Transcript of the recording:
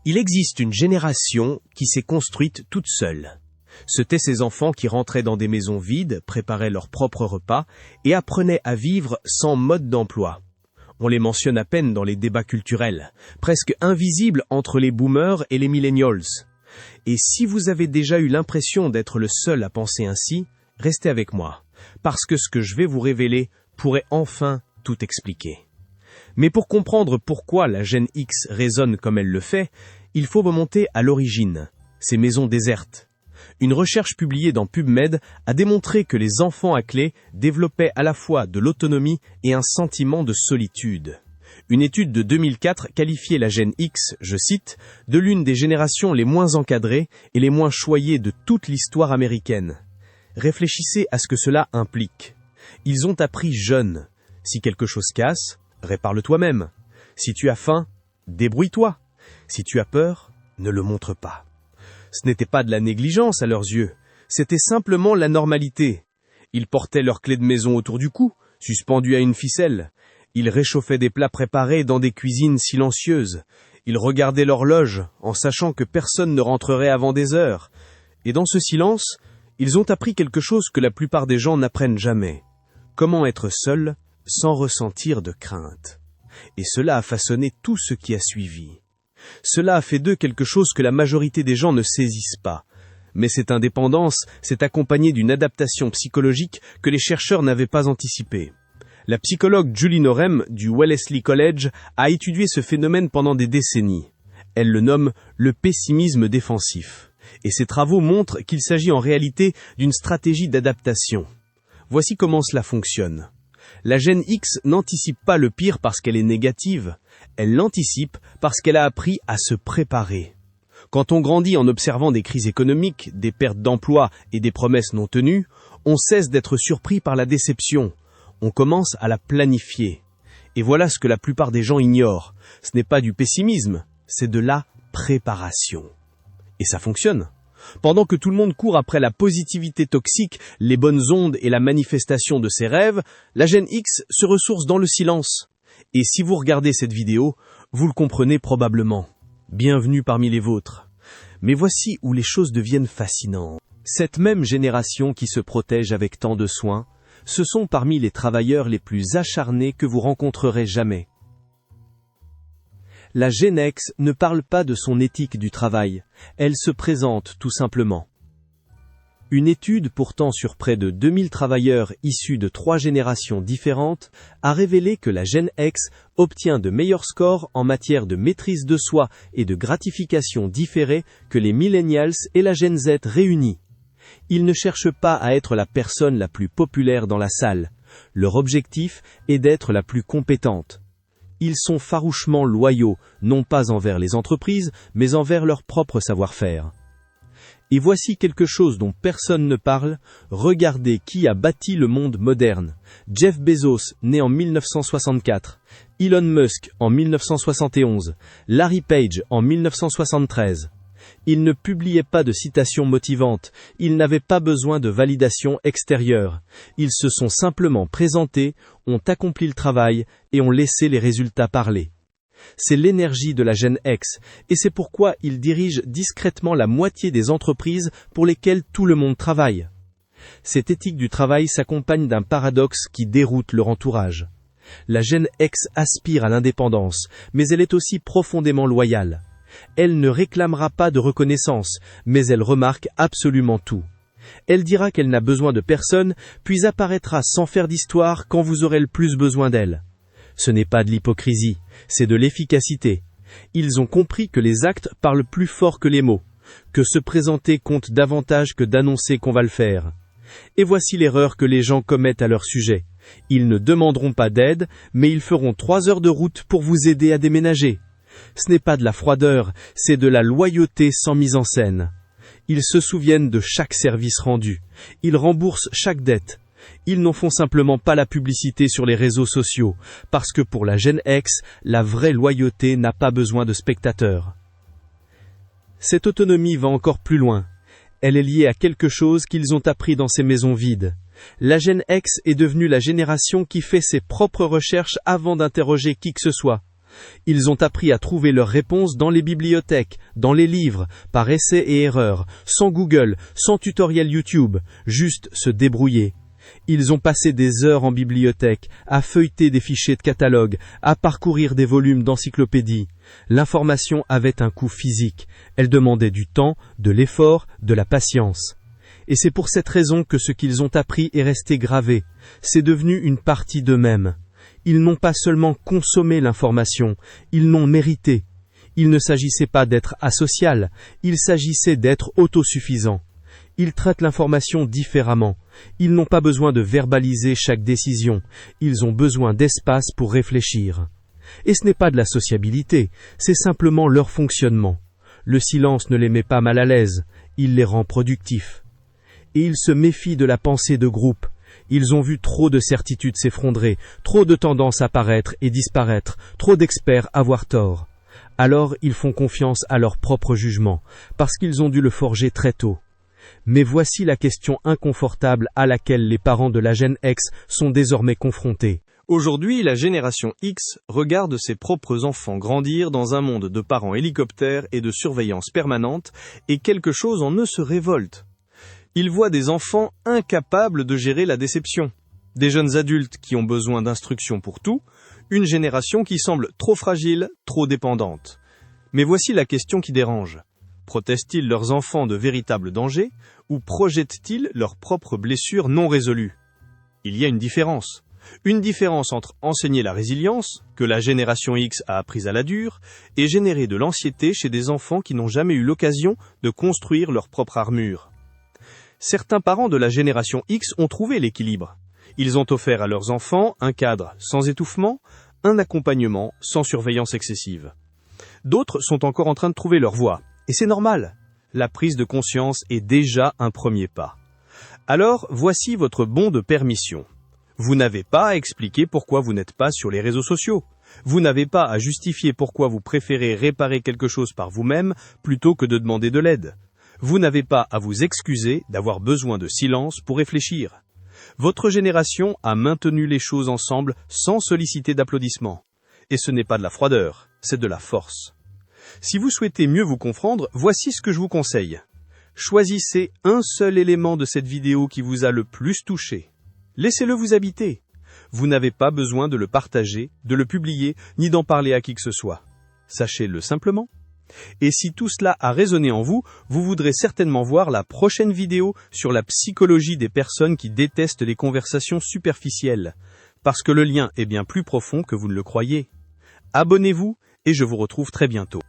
Il existe une génération qui s'est construite toute seule. C'étaient ces enfants qui rentraient dans des maisons vides, préparaient leurs propres repas et apprenaient à vivre sans mode d'emploi. On les mentionne à peine dans les débats culturels, presque invisibles entre les boomers et les millennials. Et si vous avez déjà eu l'impression d'être le seul à penser ainsi, restez avec moi, parce que ce que je vais vous révéler pourrait enfin tout expliquer. Mais pour comprendre pourquoi la Gen X résonne comme elle le fait, il faut remonter à l'origine, ces maisons désertes. Une recherche publiée dans PubMed a démontré que les enfants à clé développaient à la fois de l'autonomie et un sentiment de solitude. Une étude de 2004 qualifiait la Gen X, je cite, de l'une des générations les moins encadrées et les moins choyées de toute l'histoire américaine. Réfléchissez à ce que cela implique. Ils ont appris jeunes. Si quelque chose casse, répare-le toi-même. Si tu as faim, débrouille-toi. Si tu as peur, ne le montre pas. Ce n'était pas de la négligence à leurs yeux, c'était simplement la normalité. Ils portaient leurs clés de maison autour du cou, suspendues à une ficelle. Ils réchauffaient des plats préparés dans des cuisines silencieuses. Ils regardaient l'horloge en sachant que personne ne rentrerait avant des heures. Et dans ce silence, ils ont appris quelque chose que la plupart des gens n'apprennent jamais. Comment être seul sans ressentir de crainte. Et cela a façonné tout ce qui a suivi. Cela a fait d'eux quelque chose que la majorité des gens ne saisissent pas. Mais cette indépendance s'est accompagnée d'une adaptation psychologique que les chercheurs n'avaient pas anticipée. La psychologue Julie Norem du Wellesley College a étudié ce phénomène pendant des décennies. Elle le nomme le pessimisme défensif. Et ses travaux montrent qu'il s'agit en réalité d'une stratégie d'adaptation. Voici comment cela fonctionne. La Gen X n'anticipe pas le pire parce qu'elle est négative, elle l'anticipe parce qu'elle a appris à se préparer. Quand on grandit en observant des crises économiques, des pertes d'emploi et des promesses non tenues, on cesse d'être surpris par la déception. On commence à la planifier. Et voilà ce que la plupart des gens ignorent. Ce n'est pas du pessimisme, c'est de la préparation. Et ça fonctionne. Pendant que tout le monde court après la positivité toxique, les bonnes ondes et la manifestation de ses rêves, la Gen X se ressource dans le silence. Et si vous regardez cette vidéo, vous le comprenez probablement. Bienvenue parmi les vôtres. Mais voici où les choses deviennent fascinantes. Cette même génération qui se protège avec tant de soin, ce sont parmi les travailleurs les plus acharnés que vous rencontrerez jamais. La Gen X ne parle pas de son éthique du travail, elle se présente tout simplement. Une étude portant sur près de 2000 travailleurs issus de 3 générations différentes a révélé que la Gen X obtient de meilleurs scores en matière de maîtrise de soi et de gratification différée que les Millennials et la Gen Z réunis. Ils ne cherchent pas à être la personne la plus populaire dans la salle. Leur objectif est d'être la plus compétente. Ils sont farouchement loyaux, non pas envers les entreprises, mais envers leur propre savoir-faire. Et voici quelque chose dont personne ne parle, regardez qui a bâti le monde moderne. Jeff Bezos, né en 1964, Elon Musk en 1971, Larry Page en 1973. Ils ne publiaient pas de citations motivantes, ils n'avaient pas besoin de validation extérieure. Ils se sont simplement présentés, ont accompli le travail et ont laissé les résultats parler. C'est l'énergie de la Gen X, et c'est pourquoi ils dirigent discrètement la moitié des entreprises pour lesquelles tout le monde travaille. Cette éthique du travail s'accompagne d'un paradoxe qui déroute leur entourage. La Gen X aspire à l'indépendance, mais elle est aussi profondément loyale. Elle ne réclamera pas de reconnaissance, mais elle remarque absolument tout. Elle dira qu'elle n'a besoin de personne, puis apparaîtra sans faire d'histoire quand vous aurez le plus besoin d'elle. Ce n'est pas de l'hypocrisie, c'est de l'efficacité. Ils ont compris que les actes parlent plus fort que les mots, que se présenter compte davantage que d'annoncer qu'on va le faire. Et voici l'erreur que les gens commettent à leur sujet. Ils ne demanderont pas d'aide, mais ils feront 3 heures de route pour vous aider à déménager. Ce n'est pas de la froideur, c'est de la loyauté sans mise en scène. Ils se souviennent de chaque service rendu. Ils remboursent chaque dette. Ils n'en font simplement pas la publicité sur les réseaux sociaux, parce que pour la Gen X, la vraie loyauté n'a pas besoin de spectateurs. Cette autonomie va encore plus loin. Elle est liée à quelque chose qu'ils ont appris dans ces maisons vides. La Gen X est devenue la génération qui fait ses propres recherches avant d'interroger qui que ce soit. Ils ont appris à trouver leurs réponses dans les bibliothèques, dans les livres, par essais et erreurs, sans Google, sans tutoriel YouTube, juste se débrouiller. Ils ont passé des heures en bibliothèque, à feuilleter des fichiers de catalogue, à parcourir des volumes d'encyclopédie. L'information avait un coût physique. Elle demandait du temps, de l'effort, de la patience. Et c'est pour cette raison que ce qu'ils ont appris est resté gravé. C'est devenu une partie d'eux-mêmes. Ils n'ont pas seulement consommé l'information, ils l'ont méritée. Il ne s'agissait pas d'être asocial, il s'agissait d'être autosuffisant. Ils traitent l'information différemment. Ils n'ont pas besoin de verbaliser chaque décision. Ils ont besoin d'espace pour réfléchir. Et ce n'est pas de la sociabilité, c'est simplement leur fonctionnement. Le silence ne les met pas mal à l'aise, il les rend productifs. Et ils se méfient de la pensée de groupe. Ils ont vu trop de certitudes s'effondrer, trop de tendances apparaître et disparaître, trop d'experts avoir tort. Alors ils font confiance à leur propre jugement, parce qu'ils ont dû le forger très tôt. Mais voici la question inconfortable à laquelle les parents de la Gen X sont désormais confrontés. Aujourd'hui, la génération X regarde ses propres enfants grandir dans un monde de parents hélicoptères et de surveillance permanente, et quelque chose en eux se révolte. Ils voient des enfants incapables de gérer la déception, des jeunes adultes qui ont besoin d'instructions pour tout, une génération qui semble trop fragile, trop dépendante. Mais voici la question qui dérange. Protègent-ils leurs enfants de véritables dangers ou projettent-ils leurs propres blessures non résolues? Il y a une différence. Une différence entre enseigner la résilience, que la génération X a apprise à la dure, et générer de l'anxiété chez des enfants qui n'ont jamais eu l'occasion de construire leur propre armure. Certains parents de la génération X ont trouvé l'équilibre. Ils ont offert à leurs enfants un cadre sans étouffement, un accompagnement sans surveillance excessive. D'autres sont encore en train de trouver leur voie. Et c'est normal. La prise de conscience est déjà un premier pas. Alors, voici votre bon de permission. Vous n'avez pas à expliquer pourquoi vous n'êtes pas sur les réseaux sociaux. Vous n'avez pas à justifier pourquoi vous préférez réparer quelque chose par vous-même plutôt que de demander de l'aide. Vous n'avez pas à vous excuser d'avoir besoin de silence pour réfléchir. Votre génération a maintenu les choses ensemble sans solliciter d'applaudissements. Et ce n'est pas de la froideur, c'est de la force. Si vous souhaitez mieux vous comprendre, voici ce que je vous conseille. Choisissez un seul élément de cette vidéo qui vous a le plus touché. Laissez-le vous habiter. Vous n'avez pas besoin de le partager, de le publier, ni d'en parler à qui que ce soit. Sachez-le simplement. Et si tout cela a résonné en vous, vous voudrez certainement voir la prochaine vidéo sur la psychologie des personnes qui détestent les conversations superficielles. Parce que le lien est bien plus profond que vous ne le croyez. Abonnez-vous et je vous retrouve très bientôt.